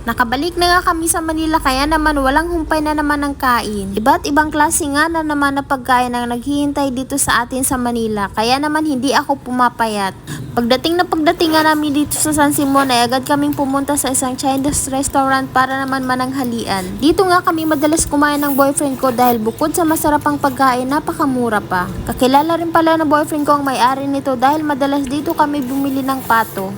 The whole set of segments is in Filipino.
Nakabalik na nga kami sa Manila kaya naman walang humpay na naman ng kain. Iba't ibang klase nga na naman na pagkain ang naghihintay dito sa atin sa Manila. Kaya naman hindi ako pumapayat. Pagdating nga namin dito sa San Simon ay agad kaming pumunta sa isang Chinese restaurant para naman mananghalian. Dito nga kami madalas kumain ng boyfriend ko dahil bukod sa masarapang pagkain, napakamura pa. Kakilala rin pala ng boyfriend ko ang may-ari nito dahil madalas dito kami bumili ng pato.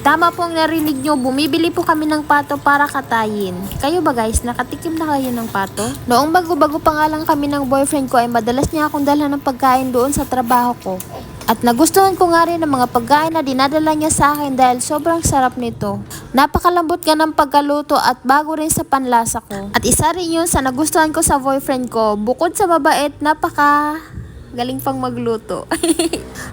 Tama po ang narinig nyo, bumibili po kami ng pato para katayin. Kayo ba guys, nakatikim na kayo ng pato? Noong bago-bago pa nga lang kami ng boyfriend ko ay madalas niya akong dalhan ng pagkain doon sa trabaho ko. At nagustuhan ko nga rin ang mga pagkain na dinadala niya sa akin dahil sobrang sarap nito. Napakalambot nga ng pagkaluto at bago rin sa panlasa ko. At isa rin yun sa nagustuhan ko sa boyfriend ko, bukod sa mabait, galing pang magluto.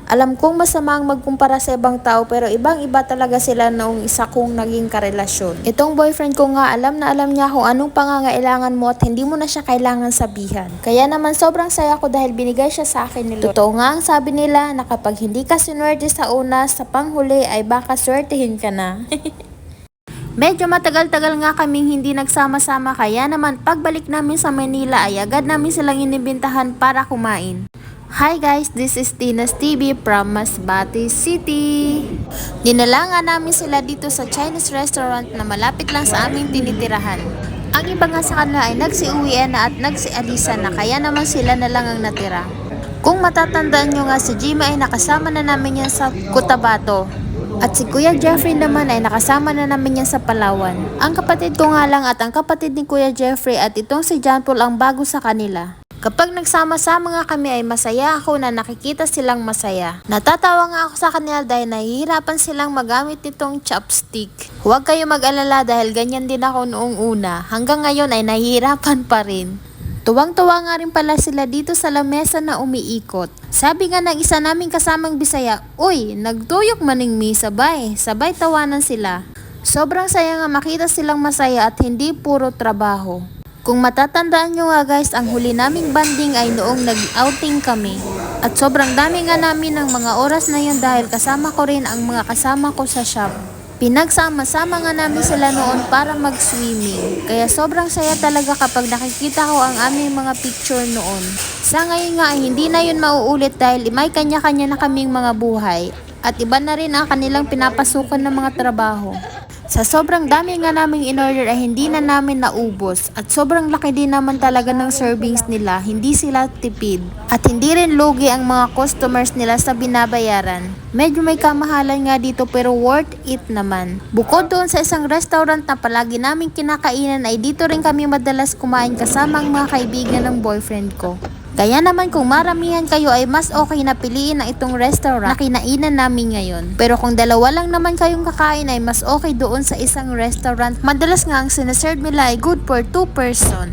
Alam kong masama ang magkumpara sa ibang tao pero ibang-iba talaga sila noong isa kong naging karelasyon. Itong boyfriend ko nga alam na alam niya kung anong pangangailangan mo at hindi mo na siya kailangan sabihan. Kaya naman sobrang saya ko dahil binigay siya sa akin ni Lord. Totoo nga ang sabi nila na kapag hindi ka sinwerte sa una, sa panghuli ay baka swertehin ka na. Medyo matagal-tagal nga kaming hindi nagsama-sama kaya naman pagbalik namin sa Manila ay agad namin silang inibintahan para kumain. Hi guys, this is Tina's TV from Masbate City. Dinala nga namin sila dito sa Chinese restaurant na malapit lang sa aming tinitirahan. Ang iba nga sa kanila ay nagsiuwian na at nagsialisan na kaya naman sila na lang ang natira. Kung matatandaan nyo nga si Jima ay nakasama na namin yan sa Cotabato. At si Kuya Jeffrey naman ay nakasama na namin yan sa Palawan. Ang kapatid ko nga lang at ang kapatid ni Kuya Jeffrey at itong si John Paul ang bago sa kanila. Kapag nagsama-sama nga kami ay masaya ako na nakikita silang masaya. Natatawa nga ako sa kanila dahil nahihirapan silang magamit nitong chopstick. Huwag kayo mag-alala dahil ganyan din ako noong una. Hanggang ngayon ay nahihirapan pa rin. Tuwang-tuwa nga rin pala sila dito sa lamesa na umiikot. Sabi nga ng isa naming kasamang Bisaya, "Uy, nagtuyok maning mi sabay." Sabay tawanan sila. Sobrang saya nga makita silang masaya at hindi puro trabaho. Kung matatandaan nyo nga guys, ang huli naming banding ay noong nag-outing kami. At sobrang dami nga namin ng mga oras na yun dahil kasama ko rin ang mga kasama ko sa shop. Pinagsama-sama nga namin sila noon para mag-swimming. Kaya sobrang saya talaga kapag nakikita ko ang aming mga picture noon. Sa ngayon nga ay hindi na yun mauulit dahil may kanya-kanya na kaming mga buhay. At iba na rin ang kanilang pinapasukan ng mga trabaho. Sa sobrang dami nga naming in-order ay hindi na namin naubos at sobrang laki din naman talaga ng servings nila, hindi sila tipid. At hindi rin lugi ang mga customers nila sa binabayaran. Medyo may kamahalan nga dito pero worth it naman. Bukod doon sa isang restaurant na palagi naming kinakainan ay dito rin kami madalas kumain kasama ang mga kaibigan ng boyfriend ko. Kaya naman kung maramihan kayo ay mas okay na piliin ang itong restaurant na kinainan namin ngayon. Pero kung dalawa lang naman kayong kakain ay mas okay doon sa isang restaurant. Madalas nga ang sinaserve nila ay good for 2 person.